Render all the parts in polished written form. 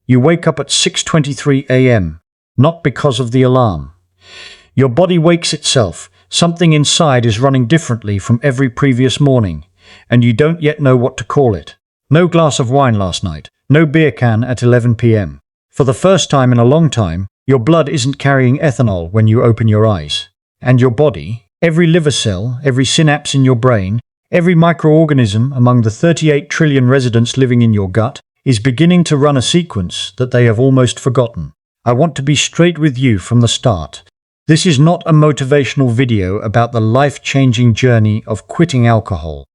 You wake up at 6:23 a.m., not because of the alarm. Your body wakes itself. Something inside is running differently from every previous morning, and you don't yet know what to call it. No glass of wine last night, no beer can at 11 p.m. For the first time in a long time, your blood isn't carrying ethanol when you open your eyes. And your body, every liver cell, every synapse in your brain, every microorganism among the 38 trillion residents living in your gut, is beginning to run a sequence that they have almost forgotten. I want to be straight with you from the start. This is not a motivational video about the life-changing journey of quitting alcohol.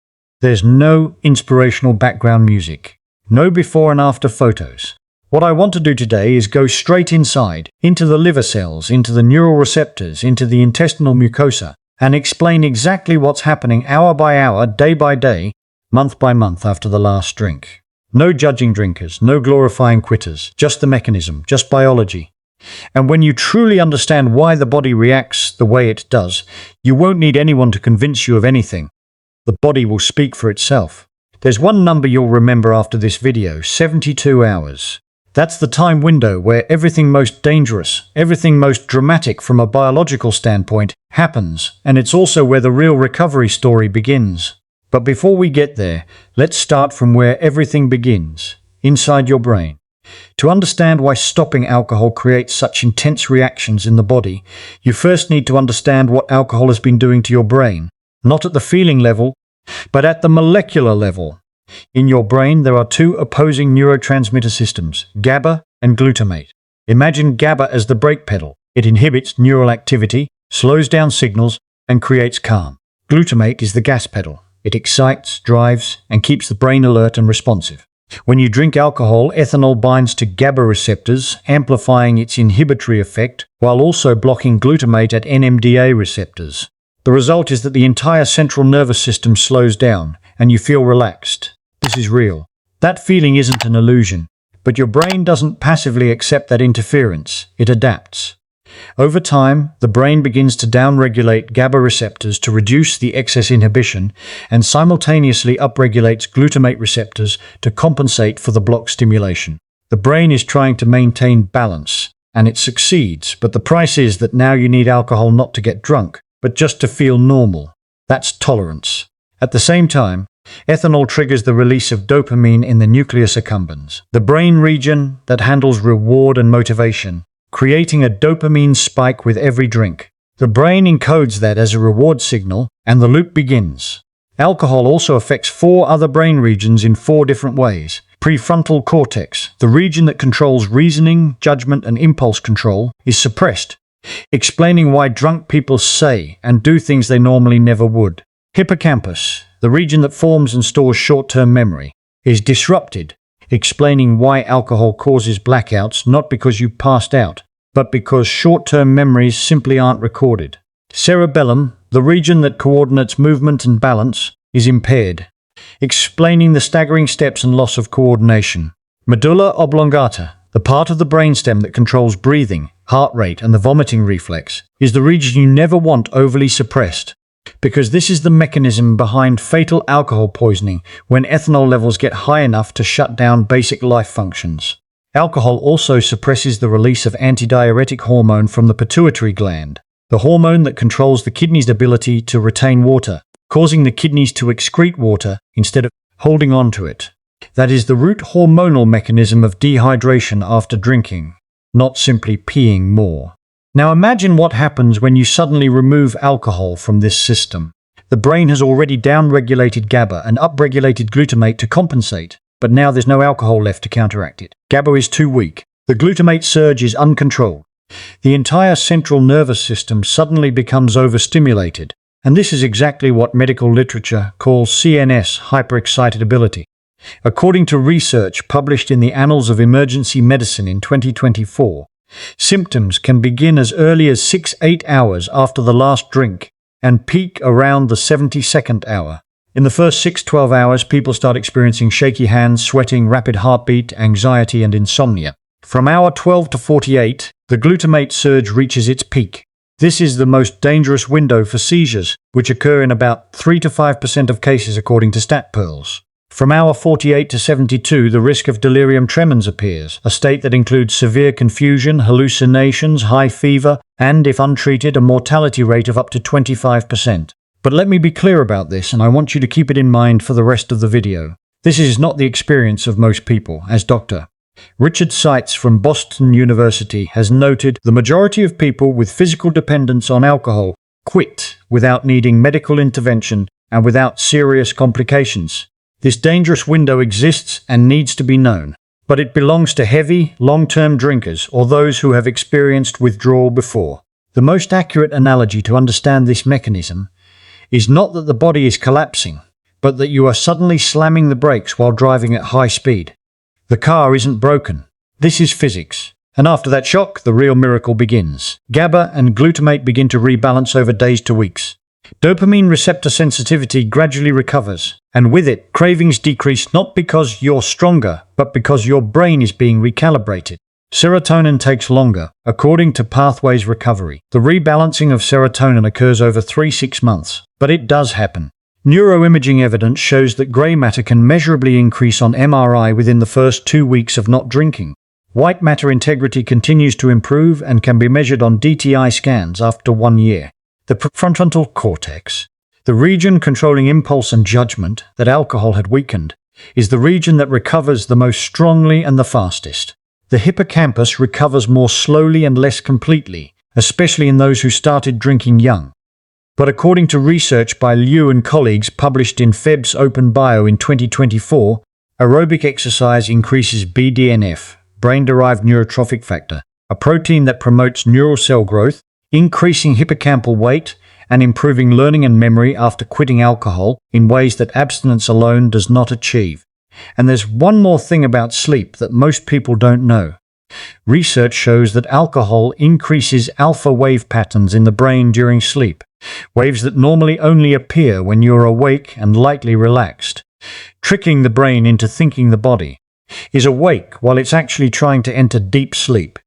There's no inspirational background music, no before and after photos. What I want to do today is go straight inside, into the liver cells, into the neural receptors, into the intestinal mucosa, and explain exactly what's happening hour by hour, day by day, month by month after the last drink. No judging drinkers, no glorifying quitters, just the mechanism, just biology. And when you truly understand why the body reacts the way it does, you won't need anyone to convince you of anything. The body will speak for itself. There's one number you'll remember after this video: 72 hours. That's the time window where everything most dangerous, everything most dramatic from a biological standpoint happens, and it's also where the real recovery story begins. But before we get there, let's start from where everything begins, inside your brain. To understand why stopping alcohol creates such intense reactions in the body, you first need to understand what alcohol has been doing to your brain, not at the feeling level, but at the molecular level. In your brain, there are two opposing neurotransmitter systems, GABA and glutamate. Imagine GABA as the brake pedal. It inhibits neural activity, slows down signals, and creates calm. Glutamate is the gas pedal. It excites, drives, and keeps the brain alert and responsive. When you drink alcohol, ethanol binds to GABA receptors, amplifying its inhibitory effect, while also blocking glutamate at NMDA receptors. The result is that the entire central nervous system slows down, and you feel relaxed. This is real. That feeling isn't an illusion, but your brain doesn't passively accept that interference. It adapts. Over time, the brain begins to downregulate GABA receptors to reduce the excess inhibition and simultaneously upregulates glutamate receptors to compensate for the block stimulation. The brain is trying to maintain balance, and it succeeds, but the price is that now you need alcohol not to get drunk, but just to feel normal. That's tolerance. At the same time, ethanol triggers the release of dopamine in the nucleus accumbens, the brain region that handles reward and motivation, creating a dopamine spike with every drink. The brain encodes that as a reward signal, and the loop begins. Alcohol also affects 4 other brain regions in 4 different ways. Prefrontal cortex, the region that controls reasoning, judgment, and impulse control, is suppressed, explaining why drunk people say and do things they normally never would. Hippocampus, the region that forms and stores short-term memory, is disrupted, explaining why alcohol causes blackouts not because you passed out, but because short-term memories simply aren't recorded. Cerebellum, the region that coordinates movement and balance, is impaired, explaining the staggering steps and loss of coordination. Medulla oblongata, the part of the brainstem that controls breathing, heart rate, and the vomiting reflex, is the region you never want overly suppressed, because this is the mechanism behind fatal alcohol poisoning when ethanol levels get high enough to shut down basic life functions. Alcohol also suppresses the release of antidiuretic hormone from the pituitary gland, the hormone that controls the kidney's ability to retain water, causing the kidneys to excrete water instead of holding on to it. That is the root hormonal mechanism of dehydration after drinking, not simply peeing more. Now imagine what happens when you suddenly remove alcohol from this system. The brain has already downregulated GABA and upregulated glutamate to compensate, but now there's no alcohol left to counteract it. GABA is too weak. The glutamate surge is uncontrolled. The entire central nervous system suddenly becomes overstimulated, and this is exactly what medical literature calls CNS hyperexcitability. According to research published in the Annals of Emergency Medicine in 2024, symptoms can begin as early as 6-8 hours after the last drink and peak around the 72nd hour. In the first 6-12 hours, people start experiencing shaky hands, sweating, rapid heartbeat, anxiety, and insomnia. From hour 12 to 48, the glutamate surge reaches its peak. This is the most dangerous window for seizures, which occur in about 3 to 5% of cases according to StatPearls. From hour 48 to 72, the risk of delirium tremens appears, a state that includes severe confusion, hallucinations, high fever, and, if untreated, a mortality rate of up to 25%. But let me be clear about this, and I want you to keep it in mind for the rest of the video. This is not the experience of most people, as Dr. Richard Seitz from Boston University has noted. The majority of people with physical dependence on alcohol quit without needing medical intervention and without serious complications. This dangerous window exists and needs to be known, but it belongs to heavy, long-term drinkers or those who have experienced withdrawal before. The most accurate analogy to understand this mechanism is not that the body is collapsing, but that you are suddenly slamming the brakes while driving at high speed. The car isn't broken. This is physics. And after that shock, the real miracle begins. GABA and glutamate begin to rebalance over days to weeks. Dopamine receptor sensitivity gradually recovers, and with it, cravings decrease not because you're stronger, but because your brain is being recalibrated. Serotonin takes longer, according to Pathways Recovery. The rebalancing of serotonin occurs over 3-6 months, but it does happen. Neuroimaging evidence shows that grey matter can measurably increase on MRI within the first 2 weeks of not drinking. White matter integrity continues to improve and can be measured on DTI scans after 1 year. The prefrontal cortex, the region controlling impulse and judgment that alcohol had weakened, is the region that recovers the most strongly and the fastest. The hippocampus recovers more slowly and less completely, especially in those who started drinking young. But according to research by Liu and colleagues published in Feb's Open Bio in 2024, aerobic exercise increases BDNF, brain-derived neurotrophic factor, a protein that promotes neural cell growth, increasing hippocampal weight, and improving learning and memory after quitting alcohol in ways that abstinence alone does not achieve. And there's one more thing about sleep that most people don't know. Research shows that alcohol increases alpha wave patterns in the brain during sleep, waves that normally only appear when you're awake and lightly relaxed, tricking the brain into thinking the body is awake while it's actually trying to enter deep sleep.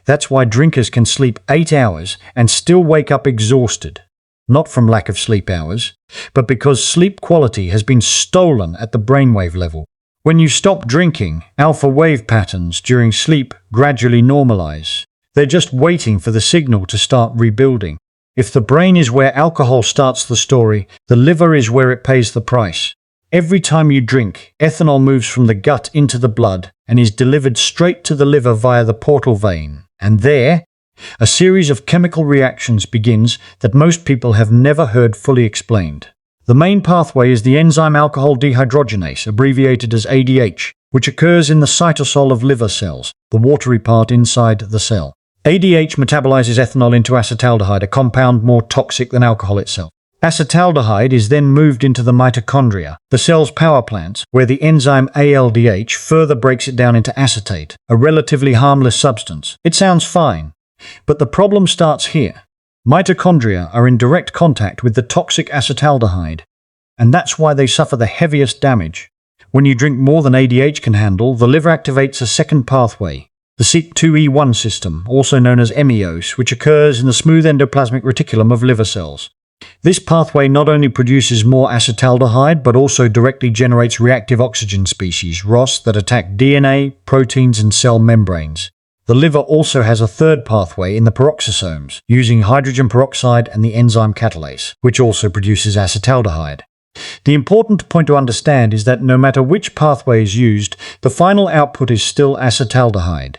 That's why drinkers can sleep 8 hours and still wake up exhausted, not from lack of sleep hours, but because sleep quality has been stolen at the brainwave level. When you stop drinking, alpha wave patterns during sleep gradually normalize. They're just waiting for the signal to start rebuilding. If the brain is where alcohol starts the story, the liver is where it pays the price. Every time you drink, ethanol moves from the gut into the blood and is delivered straight to the liver via the portal vein. And there, a series of chemical reactions begins that most people have never heard fully explained. The main pathway is the enzyme alcohol dehydrogenase, abbreviated as ADH, which occurs in the cytosol of liver cells, the watery part inside the cell. ADH metabolizes ethanol into acetaldehyde, a compound more toxic than alcohol itself. Acetaldehyde is then moved into the mitochondria, the cell's power plants, where the enzyme ALDH further breaks it down into acetate, a relatively harmless substance. It sounds fine, but the problem starts here. Mitochondria are in direct contact with the toxic acetaldehyde, and that's why they suffer the heaviest damage. When you drink more than ADH can handle, the liver activates a second pathway, the CYP2E1 system, also known as MEOS, which occurs in the smooth endoplasmic reticulum of liver cells. This pathway not only produces more acetaldehyde, but also directly generates reactive oxygen species, ROS, that attack DNA, proteins, and cell membranes. The liver also has a third pathway in the peroxisomes, using hydrogen peroxide and the enzyme catalase, which also produces acetaldehyde. The important point to understand is that no matter which pathway is used, the final output is still acetaldehyde.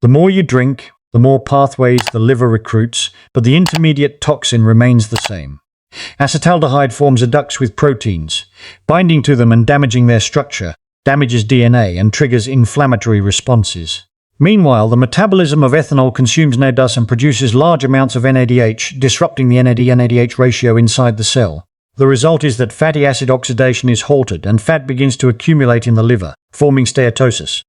The more you drink, the more pathways the liver recruits, but the intermediate toxin remains the same. Acetaldehyde forms adducts with proteins. Binding to them and damaging their structure damages DNA and triggers inflammatory responses. Meanwhile, the metabolism of ethanol consumes NADH and produces large amounts of NADH, disrupting the NAD-NADH ratio inside the cell. The result is that fatty acid oxidation is halted and fat begins to accumulate in the liver, forming steatosis.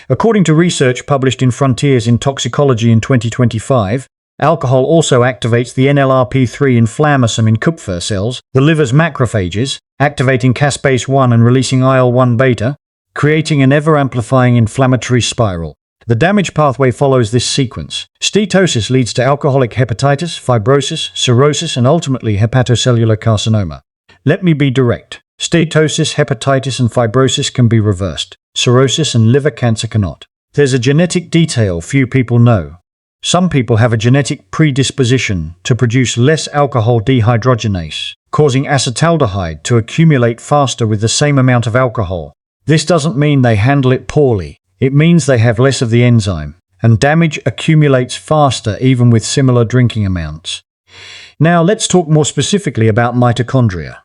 According to research published in Frontiers in Toxicology in 2025, alcohol also activates the NLRP3 inflammasome in Kupffer cells, the liver's macrophages, activating caspase-1 and releasing IL-1 beta, creating an ever-amplifying inflammatory spiral. The damage pathway follows this sequence. Steatosis leads to alcoholic hepatitis, fibrosis, cirrhosis, and ultimately hepatocellular carcinoma. Let me be direct. Steatosis, hepatitis, and fibrosis can be reversed. Cirrhosis and liver cancer cannot. There's a genetic detail few people know. Some people have a genetic predisposition to produce less alcohol dehydrogenase, causing acetaldehyde to accumulate faster with the same amount of alcohol. This doesn't mean they handle it poorly. It means they have less of the enzyme, and damage accumulates faster even with similar drinking amounts. Now let's talk more specifically about mitochondria,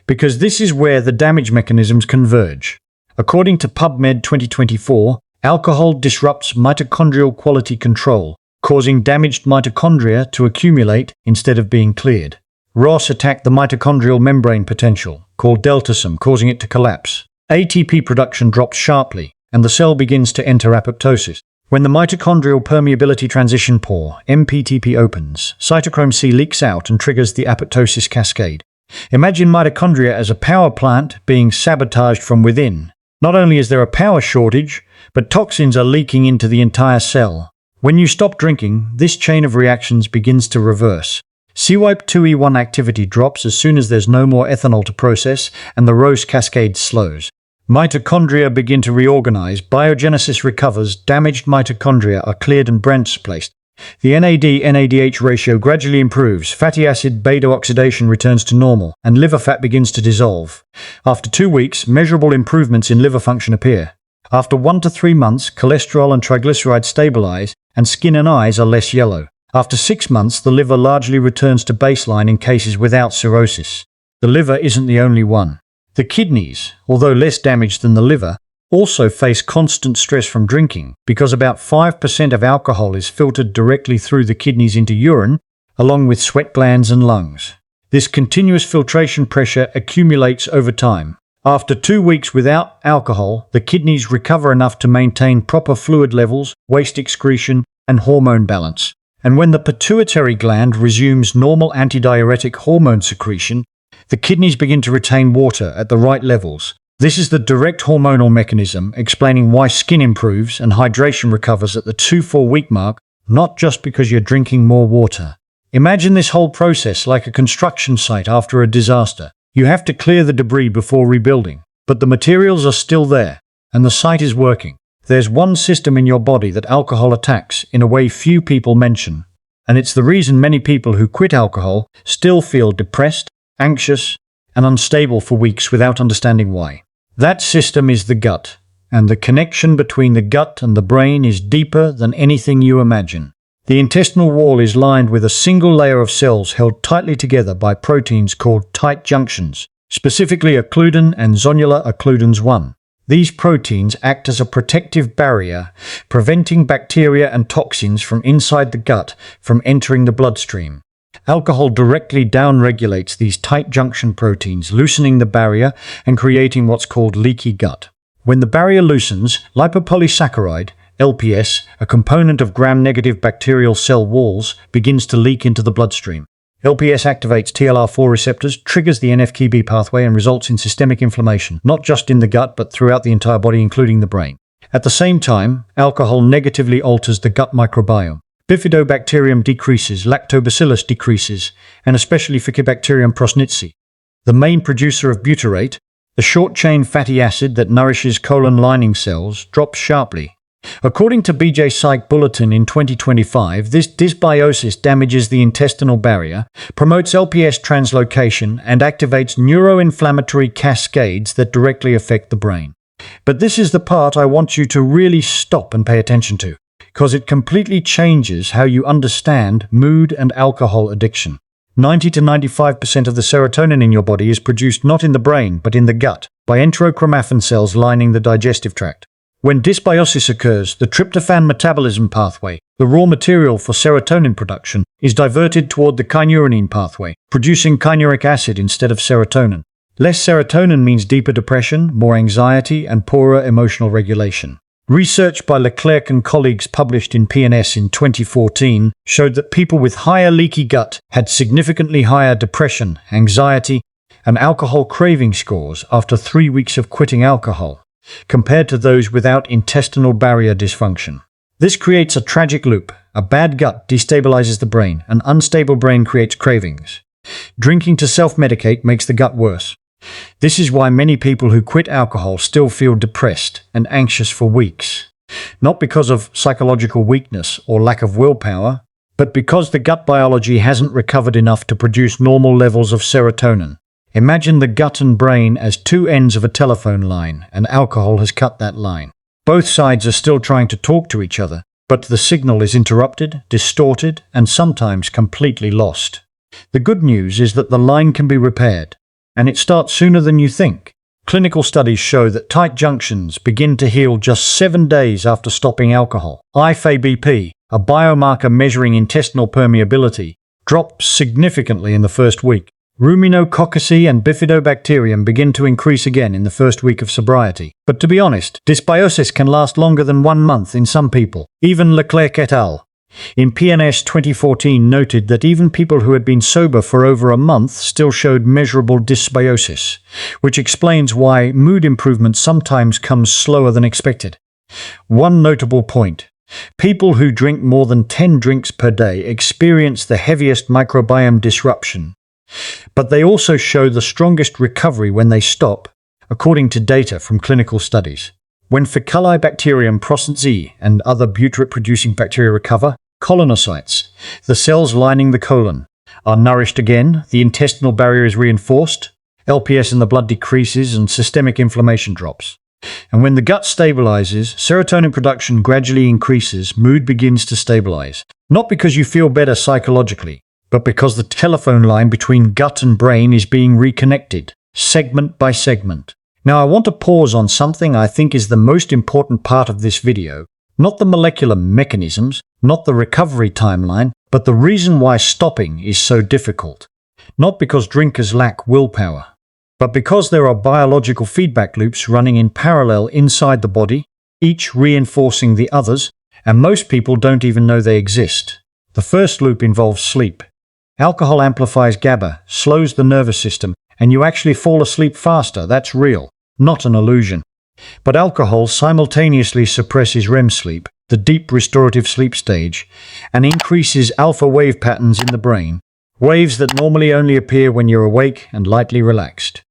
because this is where the damage mechanisms converge. According to PubMed 2024, alcohol disrupts mitochondrial quality control, causing damaged mitochondria to accumulate instead of being cleared. ROS attacked the mitochondrial membrane potential, called deltasome, causing it to collapse. ATP production drops sharply, and the cell begins to enter apoptosis. When the mitochondrial permeability transition pore, MPTP, opens, cytochrome C leaks out and triggers the apoptosis cascade. Imagine mitochondria as a power plant being sabotaged from within. Not only is there a power shortage, but toxins are leaking into the entire cell. When you stop drinking, this chain of reactions begins to reverse. CYP2E1 activity drops as soon as there's no more ethanol to process, and the ROS cascade slows. Mitochondria begin to reorganize, biogenesis recovers, damaged mitochondria are cleared and branches placed. The NAD-NADH ratio gradually improves, fatty acid beta-oxidation returns to normal, and liver fat begins to dissolve. After 2 weeks, measurable improvements in liver function appear. After 1 to 3 months, cholesterol and triglycerides stabilize, and skin and eyes are less yellow. After 6 months, the liver largely returns to baseline in cases without cirrhosis. The liver isn't the only one. The kidneys, although less damaged than the liver, also face constant stress from drinking because about 5% of alcohol is filtered directly through the kidneys into urine, along with sweat glands and lungs. This continuous filtration pressure accumulates over time. After 2 weeks without alcohol, the kidneys recover enough to maintain proper fluid levels, waste excretion, and hormone balance. And when the pituitary gland resumes normal antidiuretic hormone secretion, the kidneys begin to retain water at the right levels. This is the direct hormonal mechanism explaining why skin improves and hydration recovers at the 2-4 week mark, not just because you're drinking more water. Imagine this whole process like a construction site after a disaster. You have to clear the debris before rebuilding, but the materials are still there, and the site is working. There's one system in your body that alcohol attacks in a way few people mention, and it's the reason many people who quit alcohol still feel depressed, anxious, and unstable for weeks without understanding why. That system is the gut, and the connection between the gut and the brain is deeper than anything you imagine. The intestinal wall is lined with a single layer of cells held tightly together by proteins called tight junctions, specifically occludin and zonular occludins 1. These proteins act as a protective barrier, preventing bacteria and toxins from inside the gut from entering the bloodstream. Alcohol directly downregulates these tight junction proteins, loosening the barrier and creating what's called leaky gut. When the barrier loosens, lipopolysaccharide, LPS, a component of gram-negative bacterial cell walls, begins to leak into the bloodstream. LPS activates TLR4 receptors, triggers the NF-κB pathway, and results in systemic inflammation, not just in the gut but throughout the entire body, including the brain. At the same time, alcohol negatively alters the gut microbiome. Bifidobacterium decreases, lactobacillus decreases, and especially Ficibacterium prosnitzi. The main producer of butyrate, the short-chain fatty acid that nourishes colon lining cells, drops sharply. According to BJ Psych Bulletin in 2025, this dysbiosis damages the intestinal barrier, promotes LPS translocation, and activates neuroinflammatory cascades that directly affect the brain. But this is the part I want you to really stop and pay attention to, because it completely changes how you understand mood and alcohol addiction. 90 to 95% of the serotonin in your body is produced not in the brain, but in the gut, by enterochromaffin cells lining the digestive tract. When dysbiosis occurs, the tryptophan metabolism pathway, the raw material for serotonin production, is diverted toward the kynurenine pathway, producing kynuric acid instead of serotonin. Less serotonin means deeper depression, more anxiety, and poorer emotional regulation. Research by Leclerc and colleagues published in PNS in 2014 showed that people with higher leaky gut had significantly higher depression, anxiety, and alcohol craving scores after 3 weeks of quitting alcohol, compared to those without intestinal barrier dysfunction. This creates a tragic loop. A bad gut destabilizes the brain. An unstable brain creates cravings. Drinking to self-medicate makes the gut worse. This is why many people who quit alcohol still feel depressed and anxious for weeks. Not because of psychological weakness or lack of willpower, but because the gut biology hasn't recovered enough to produce normal levels of serotonin. Imagine the gut and brain as two ends of a telephone line, and alcohol has cut that line. Both sides are still trying to talk to each other, but the signal is interrupted, distorted, and sometimes completely lost. The good news is that the line can be repaired, and it starts sooner than you think. Clinical studies show that tight junctions begin to heal just 7 days after stopping alcohol. IFABP, a biomarker measuring intestinal permeability, drops significantly in the first week. Ruminococci and bifidobacterium begin to increase again in the first week of sobriety. But to be honest, dysbiosis can last longer than 1 month in some people. Even Leclerc et al. in PNS 2014 noted that even people who had been sober for over a month still showed measurable dysbiosis, which explains why mood improvement sometimes comes slower than expected. One notable point: people who drink more than 10 drinks per day experience the heaviest microbiome disruption, but they also show the strongest recovery when they stop, according to data from clinical studies. When Faecalibacterium processi and other butyrate-producing bacteria recover, colonocytes, the cells lining the colon, are nourished again, the intestinal barrier is reinforced, LPS in the blood decreases, and systemic inflammation drops. And when the gut stabilizes, serotonin production gradually increases, mood begins to stabilize. Not because you feel better psychologically, but because the telephone line between gut and brain is being reconnected, segment by segment. Now I want to pause on something I think is the most important part of this video, not the molecular mechanisms, not the recovery timeline, but the reason why stopping is so difficult. Not because drinkers lack willpower, but because there are biological feedback loops running in parallel inside the body, each reinforcing the others, and most people don't even know they exist. The first loop involves sleep. Alcohol amplifies GABA, slows the nervous system, and you actually fall asleep faster. That's real, not an illusion. But alcohol simultaneously suppresses REM sleep, the deep restorative sleep stage, and increases alpha wave patterns in the brain, waves that normally only appear when you're awake and lightly relaxed.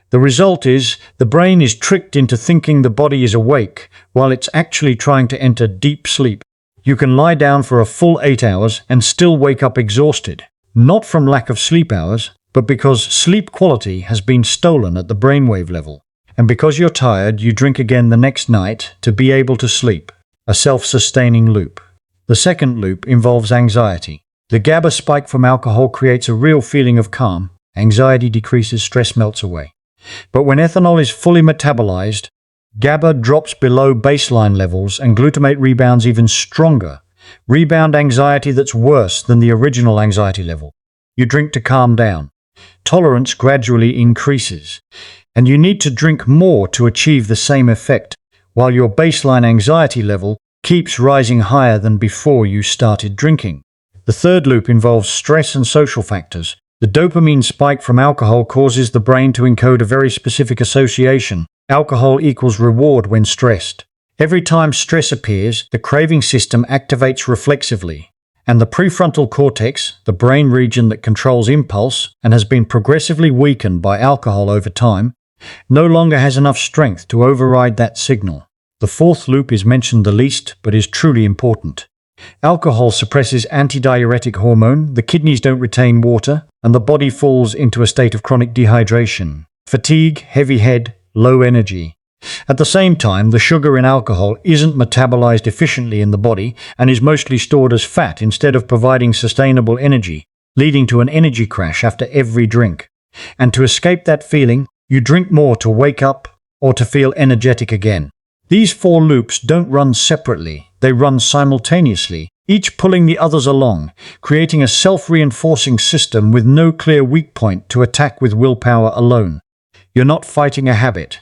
The result is, the brain is tricked into thinking the body is awake while it's actually trying to enter deep sleep. You can lie down for a full 8 hours and still wake up exhausted, not from lack of sleep hours, but because sleep quality has been stolen at the brainwave level. And because you're tired, you drink again the next night to be able to sleep, a self-sustaining loop. The second loop involves anxiety. The GABA spike from alcohol creates a real feeling of calm. Anxiety decreases, stress melts away. But when ethanol is fully metabolized, GABA drops below baseline levels and glutamate rebounds even stronger. Rebound anxiety that's worse than the original anxiety level. You drink to calm down. Tolerance gradually increases, and you need to drink more to achieve the same effect, while your baseline anxiety level keeps rising higher than before you started drinking. The third loop involves stress and social factors. The dopamine spike from alcohol causes the brain to encode a very specific association. Alcohol equals reward when stressed. Every time stress appears, the craving system activates reflexively, and the prefrontal cortex, the brain region that controls impulse and has been progressively weakened by alcohol over time, no longer has enough strength to override that signal. The fourth loop is mentioned the least, but is truly important. Alcohol suppresses antidiuretic hormone, the kidneys don't retain water, and the body falls into a state of chronic dehydration. Fatigue, heavy head, low energy. At the same time, the sugar in alcohol isn't metabolized efficiently in the body and is mostly stored as fat instead of providing sustainable energy, leading to an energy crash after every drink. And to escape that feeling, you drink more to wake up or to feel energetic again. These four loops don't run separately, they run simultaneously, each pulling the others along, creating a self-reinforcing system with no clear weak point to attack with willpower alone. You're not fighting a habit.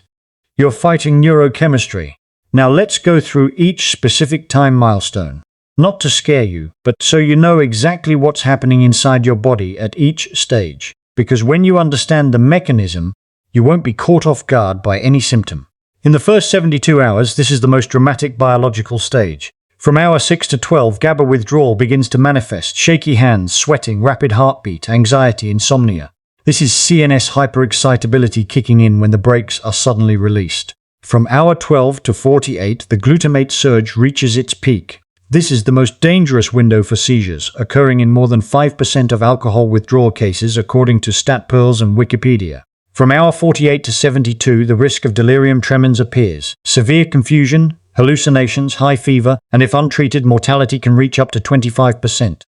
You're fighting neurochemistry. Now let's go through each specific time milestone. Not to scare you, but so you know exactly what's happening inside your body at each stage. Because when you understand the mechanism, you won't be caught off guard by any symptom. In the first 72 hours, this is the most dramatic biological stage. From hour 6 to 12, GABA withdrawal begins to manifest: shaky hands, sweating, rapid heartbeat, anxiety, insomnia. This is CNS hyperexcitability kicking in when the brakes are suddenly released. From hour 12 to 48, the glutamate surge reaches its peak. This is the most dangerous window for seizures, occurring in more than 5% of alcohol withdrawal cases according to StatPearls and Wikipedia. From hour 48 to 72, the risk of delirium tremens appears. Severe confusion, hallucinations, high fever, and if untreated, mortality can reach up to 25%.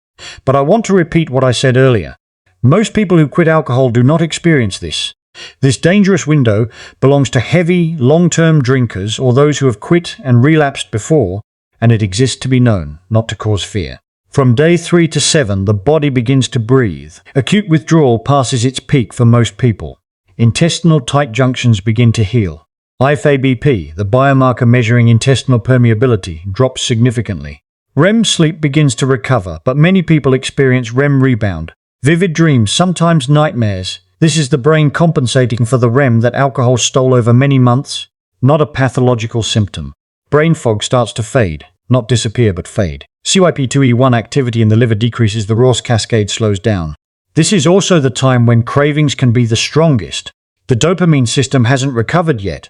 But I want to repeat what I said earlier. Most people who quit alcohol do not experience this. This dangerous window belongs to heavy, long-term drinkers or those who have quit and relapsed before, and it exists to be known, not to cause fear. From day 3 to 7, the body begins to breathe. Acute withdrawal passes its peak for most people. Intestinal tight junctions begin to heal. IFABP, the biomarker measuring intestinal permeability, drops significantly. REM sleep begins to recover, but many people experience REM rebound. Vivid dreams, sometimes nightmares. This is the brain compensating for the REM that alcohol stole over many months, not a pathological symptom. Brain fog starts to fade, not disappear but fade. CYP2E1 activity in the liver decreases, the ROS cascade slows down. This is also the time when cravings can be the strongest. The dopamine system hasn't recovered yet,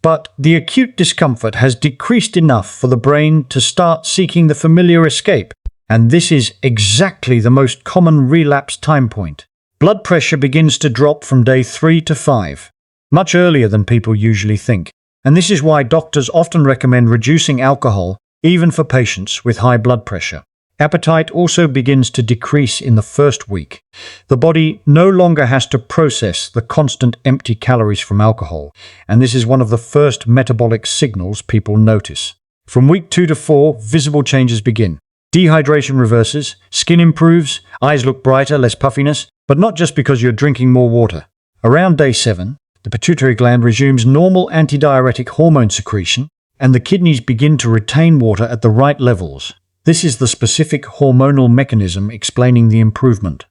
but the acute discomfort has decreased enough for the brain to start seeking the familiar escape. And this is exactly the most common relapse time point. Blood pressure begins to drop from day 3 to 5, much earlier than people usually think. And this is why doctors often recommend reducing alcohol, even for patients with high blood pressure. Appetite also begins to decrease in the first week. The body no longer has to process the constant empty calories from alcohol, and this is one of the first metabolic signals people notice. From week 2 to 4, visible changes begin. Dehydration reverses, skin improves, eyes look brighter, less puffiness, but not just because you're drinking more water. Around day 7, the pituitary gland resumes normal antidiuretic hormone secretion, and the kidneys begin to retain water at the right levels. This is the specific hormonal mechanism explaining the improvement.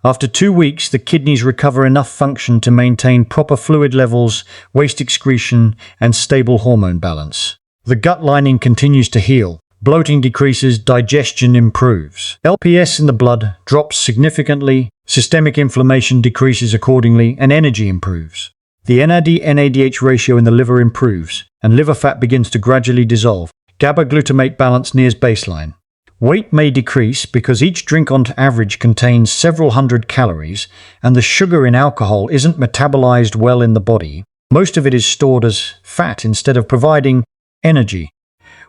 After 2 weeks, the kidneys recover enough function to maintain proper fluid levels, waste excretion, and stable hormone balance. The gut lining continues to heal. Bloating decreases, digestion improves. LPS in the blood drops significantly, systemic inflammation decreases accordingly, and energy improves. The NAD-NADH ratio in the liver improves, and liver fat begins to gradually dissolve. GABA-glutamate balance nears baseline. Weight may decrease because each drink on average contains several hundred calories, and the sugar in alcohol isn't metabolized well in the body. Most of it is stored as fat instead of providing energy.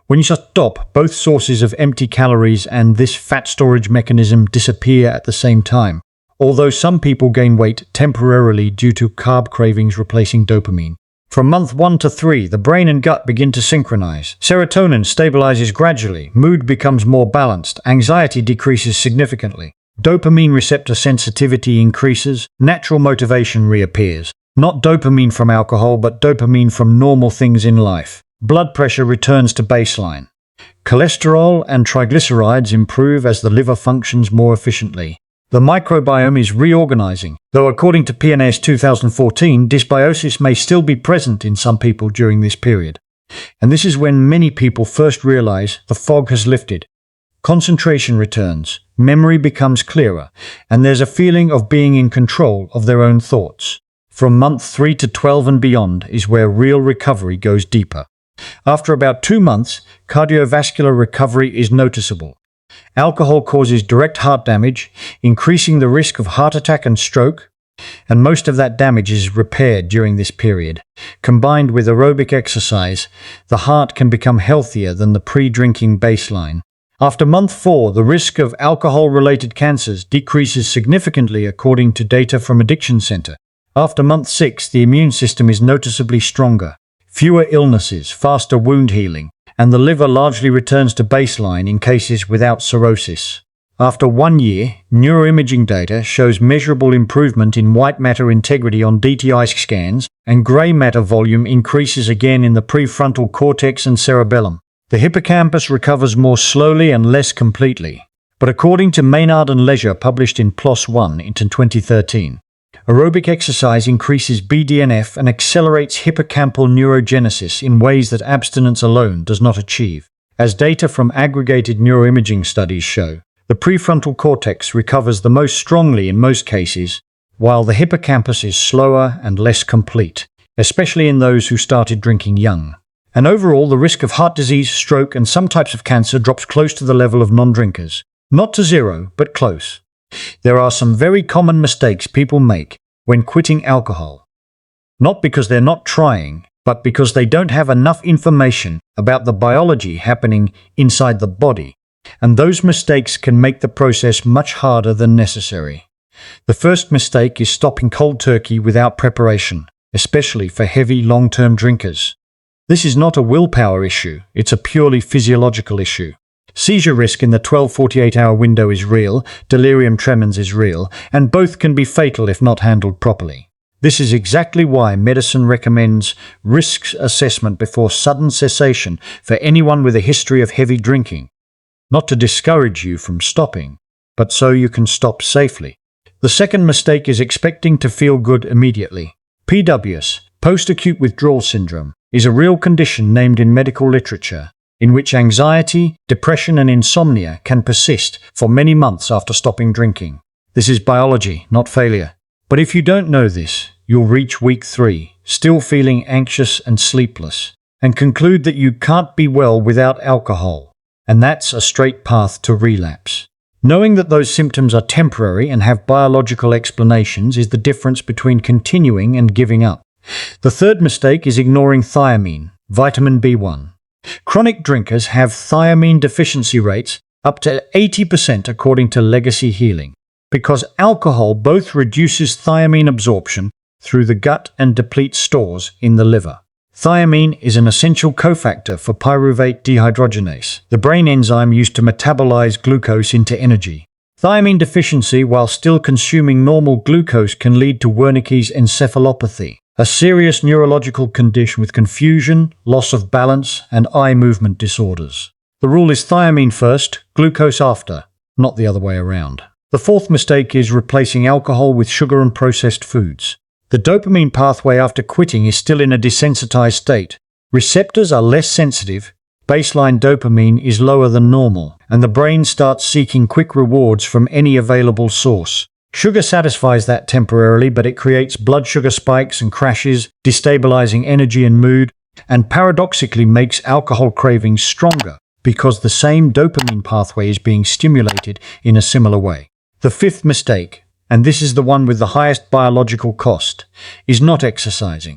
When you stop, both sources of empty calories and this fat storage mechanism disappear at the same time, although some people gain weight temporarily due to carb cravings replacing dopamine. From month 1 to 3, the brain and gut begin to synchronize. Serotonin stabilizes gradually, mood becomes more balanced, anxiety decreases significantly. Dopamine receptor sensitivity increases, natural motivation reappears. Not dopamine from alcohol, but dopamine from normal things in life. Blood pressure returns to baseline. Cholesterol and triglycerides improve as the liver functions more efficiently. The microbiome is reorganizing, though according to PNAS 2014, dysbiosis may still be present in some people during this period. And this is when many people first realize the fog has lifted. Concentration returns, memory becomes clearer, and there's a feeling of being in control of their own thoughts. From month 3 to 12 and beyond is where real recovery goes deeper. After about 2 months, cardiovascular recovery is noticeable. Alcohol causes direct heart damage, increasing the risk of heart attack and stroke, and most of that damage is repaired during this period. Combined with aerobic exercise, the heart can become healthier than the pre-drinking baseline. After month 4, the risk of alcohol-related cancers decreases significantly according to data from Addiction Center. After month 6, the immune system is noticeably stronger. Fewer illnesses, faster wound healing, and the liver largely returns to baseline in cases without cirrhosis. After 1 year, neuroimaging data shows measurable improvement in white matter integrity on DTI scans, and gray matter volume increases again in the prefrontal cortex and cerebellum. The hippocampus recovers more slowly and less completely. But according to Maynard and Leisure, published in PLOS One in 2013, aerobic exercise increases BDNF and accelerates hippocampal neurogenesis in ways that abstinence alone does not achieve. As data from aggregated neuroimaging studies show, the prefrontal cortex recovers the most strongly in most cases, while the hippocampus is slower and less complete, especially in those who started drinking young. And overall, the risk of heart disease, stroke, and some types of cancer drops close to the level of non-drinkers. Not to zero, but close. There are some very common mistakes people make when quitting alcohol. Not because they're not trying, but because they don't have enough information about the biology happening inside the body, and those mistakes can make the process much harder than necessary. The first mistake is stopping cold turkey without preparation, especially for heavy long-term drinkers. This is not a willpower issue, it's a purely physiological issue. Seizure risk in the 12-48-hour window is real, delirium tremens is real, and both can be fatal if not handled properly. This is exactly why medicine recommends risk assessment before sudden cessation for anyone with a history of heavy drinking. Not to discourage you from stopping, but so you can stop safely. The second mistake is expecting to feel good immediately. PWS, post-acute withdrawal syndrome, is a real condition named in medical literature, in which anxiety, depression, and insomnia can persist for many months after stopping drinking. This is biology, not failure. But if you don't know this, you'll reach week 3, still feeling anxious and sleepless, and conclude that you can't be well without alcohol, and that's a straight path to relapse. Knowing that those symptoms are temporary and have biological explanations is the difference between continuing and giving up. The third mistake is ignoring thiamine, vitamin B1. Chronic drinkers have thiamine deficiency rates up to 80% according to Legacy Healing, because alcohol both reduces thiamine absorption through the gut and depletes stores in the liver. Thiamine is an essential cofactor for pyruvate dehydrogenase, the brain enzyme used to metabolize glucose into energy. Thiamine deficiency while still consuming normal glucose can lead to Wernicke's encephalopathy, a serious neurological condition with confusion, loss of balance, and eye movement disorders. The rule is thiamine first, glucose after, not the other way around. The fourth mistake is replacing alcohol with sugar and processed foods. The dopamine pathway after quitting is still in a desensitized state. Receptors are less sensitive, baseline dopamine is lower than normal, and the brain starts seeking quick rewards from any available source. Sugar satisfies that temporarily, but it creates blood sugar spikes and crashes, destabilizing energy and mood, and paradoxically makes alcohol cravings stronger because the same dopamine pathway is being stimulated in a similar way. The fifth mistake, and this is the one with the highest biological cost, is not exercising.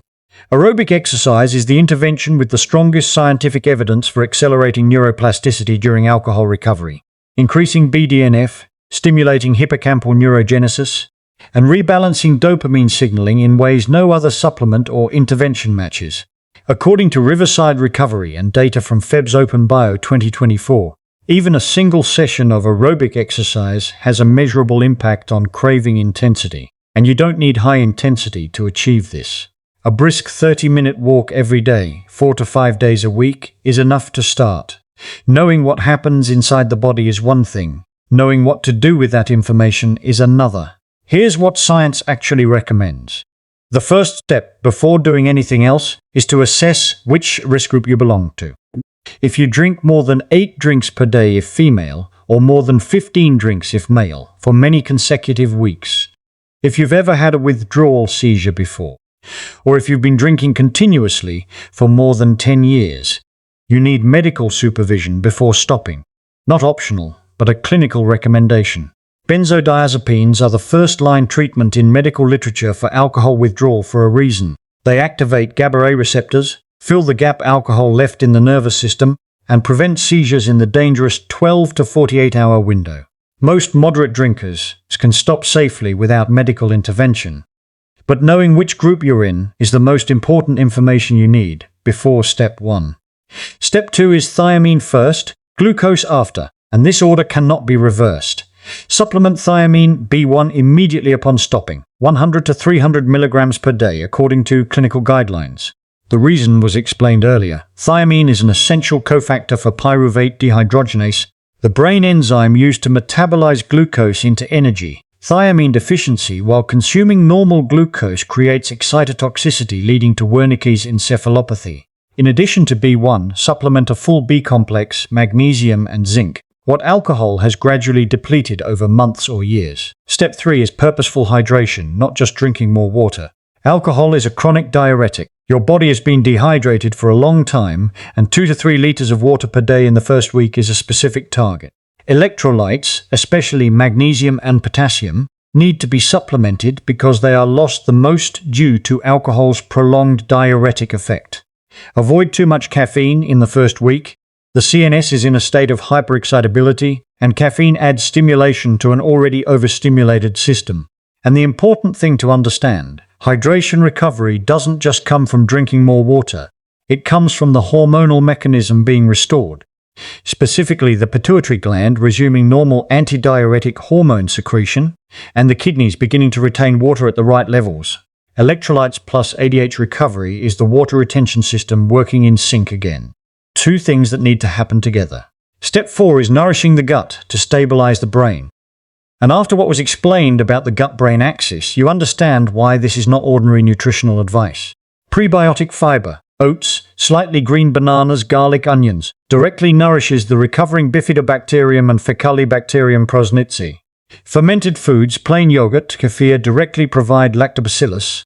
Aerobic exercise is the intervention with the strongest scientific evidence for accelerating neuroplasticity during alcohol recovery, increasing BDNF, stimulating hippocampal neurogenesis, and rebalancing dopamine signaling in ways no other supplement or intervention matches. According to Riverside Recovery and data from Feb's Open Bio 2024, even a single session of aerobic exercise has a measurable impact on craving intensity, and you don't need high intensity to achieve this. A brisk 30-minute walk every day, 4 to 5 days a week, is enough to start. Knowing what happens inside the body is one thing. Knowing what to do with that information is another. Here's what science actually recommends. The first step before doing anything else is to assess which risk group you belong to. If you drink more than 8 drinks per day if female, or more than 15 drinks if male, for many consecutive weeks. If you've ever had a withdrawal seizure before, or if you've been drinking continuously for more than 10 years, you need medical supervision before stopping. Not optional, but a clinical recommendation. Benzodiazepines are the first-line treatment in medical literature for alcohol withdrawal for a reason. They activate GABA-A receptors, fill the gap alcohol left in the nervous system, and prevent seizures in the dangerous 12 to 48-hour window. Most moderate drinkers can stop safely without medical intervention. But knowing which group you're in is the most important information you need before step 1. Step 2 is thiamine first, glucose after, and this order cannot be reversed. Supplement thiamine B1 immediately upon stopping, 100 to 300 milligrams per day according to clinical guidelines. The reason was explained earlier. Thiamine is an essential cofactor for pyruvate dehydrogenase, the brain enzyme used to metabolize glucose into energy. Thiamine deficiency while consuming normal glucose creates excitotoxicity leading to Wernicke's encephalopathy. In addition to B1, supplement a full B complex, magnesium and zinc. what alcohol has gradually depleted over months or years. Step 3 is purposeful hydration, not just drinking more water. Alcohol is a chronic diuretic. Your body has been dehydrated for a long time, and 2 to 3 liters of water per day in the first week is a specific target. Electrolytes, especially magnesium and potassium, need to be supplemented because they are lost the most due to alcohol's prolonged diuretic effect. Avoid too much caffeine in the first week. The CNS is in a state of hyperexcitability, and caffeine adds stimulation to an already overstimulated system. And the important thing to understand, hydration recovery doesn't just come from drinking more water. It comes from the hormonal mechanism being restored. Specifically, the pituitary gland resuming normal antidiuretic hormone secretion, and the kidneys beginning to retain water at the right levels. Electrolytes plus ADH recovery is the water retention system working in sync again. 2 things that need to happen together. Step 4 is nourishing the gut to stabilize the brain. And after what was explained about the gut-brain axis, you understand why this is not ordinary nutritional advice. Prebiotic fiber, oats, slightly green bananas, garlic, onions, directly nourishes the recovering bifidobacterium and Faecalibacterium prosnitzi. Fermented foods, plain yogurt, kefir directly provide lactobacillus.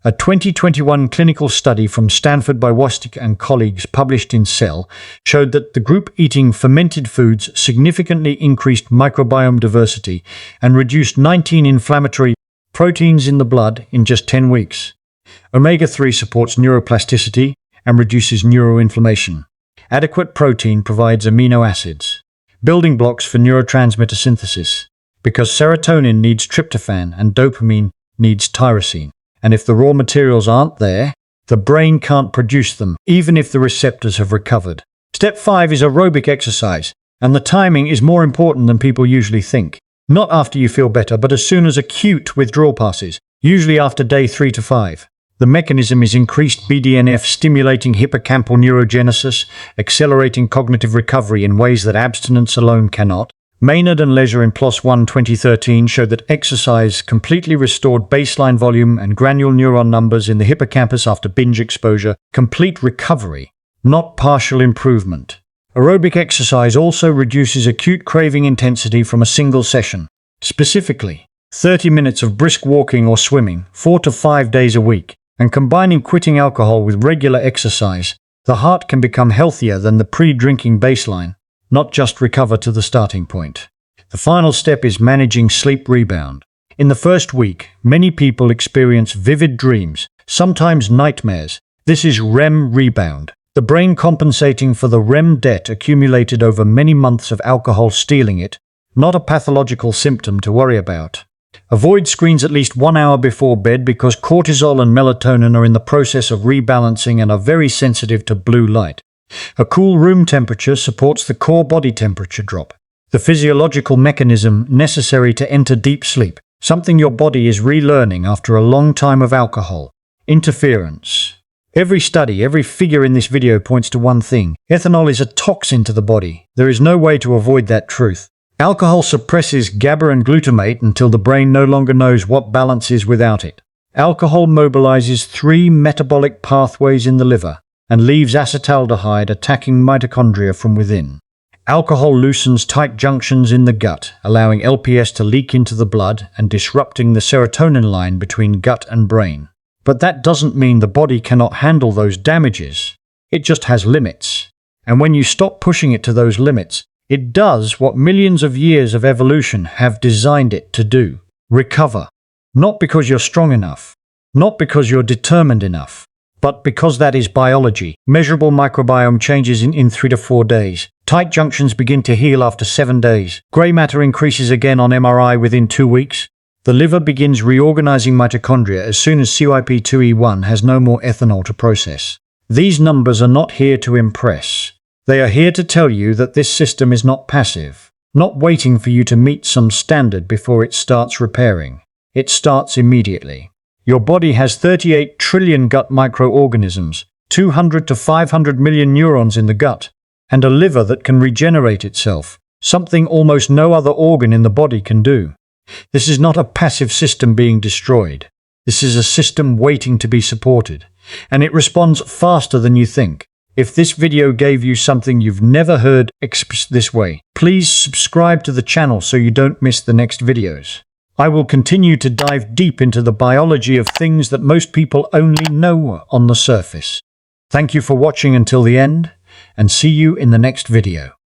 A 2021 clinical study from Stanford by Wostick and colleagues published in Cell showed that the group eating fermented foods significantly increased microbiome diversity and reduced 19 inflammatory proteins in the blood in just 10 weeks. Omega-3 supports neuroplasticity and reduces neuroinflammation. Adequate protein provides amino acids, building blocks for neurotransmitter synthesis, because serotonin needs tryptophan and dopamine needs tyrosine. And if the raw materials aren't there, the brain can't produce them, even if the receptors have recovered. Step 5 is aerobic exercise, and the timing is more important than people usually think. Not after you feel better, but as soon as acute withdrawal passes, usually after day 3 to 5. The mechanism is increased BDNF stimulating hippocampal neurogenesis, accelerating cognitive recovery in ways that abstinence alone cannot. Maynard and Leisure in PLOS One 2013 showed that exercise completely restored baseline volume and granule neuron numbers in the hippocampus after binge exposure, complete recovery, not partial improvement. Aerobic exercise also reduces acute craving intensity from a single session. Specifically, 30 minutes of brisk walking or swimming, 4 to 5 days a week, and combining quitting alcohol with regular exercise, the heart can become healthier than the pre-drinking baseline, not just recover to the starting point. The final step is managing sleep rebound. In the first week, many people experience vivid dreams, sometimes nightmares. This is REM rebound, the brain compensating for the REM debt accumulated over many months of alcohol stealing it, not a pathological symptom to worry about. Avoid screens at least 1 hour before bed because cortisol and melatonin are in the process of rebalancing and are very sensitive to blue light. A cool room temperature supports the core body temperature drop, the physiological mechanism necessary to enter deep sleep, something your body is relearning after a long time of alcohol. Interference. Every study, every figure in this video points to one thing. Ethanol is a toxin to the body. There is no way to avoid that truth. Alcohol suppresses GABA and glutamate until the brain no longer knows what balance is without it. Alcohol mobilizes 3 metabolic pathways in the liver and leaves acetaldehyde attacking mitochondria from within. Alcohol loosens tight junctions in the gut, allowing LPS to leak into the blood and disrupting the serotonin line between gut and brain. But that doesn't mean the body cannot handle those damages. It just has limits. And when you stop pushing it to those limits, it does what millions of years of evolution have designed it to do: recover. Not because you're strong enough, not because you're determined enough, but because that is biology. Measurable microbiome changes in 3 to 4 days. Tight junctions begin to heal after 7 days. Grey matter increases again on MRI within 2 weeks. The liver begins reorganizing mitochondria as soon as CYP2E1 has no more ethanol to process. These numbers are not here to impress. They are here to tell you that this system is not passive, not waiting for you to meet some standard before it starts repairing. It starts immediately. Your body has 38 trillion gut microorganisms, 200 to 500 million neurons in the gut, and a liver that can regenerate itself, something almost no other organ in the body can do. This is not a passive system being destroyed. This is a system waiting to be supported, and it responds faster than you think. If this video gave you something you've never heard expressed this way, please subscribe to the channel so you don't miss the next videos. I will continue to dive deep into the biology of things that most people only know on the surface. Thank you for watching until the end, and see you in the next video.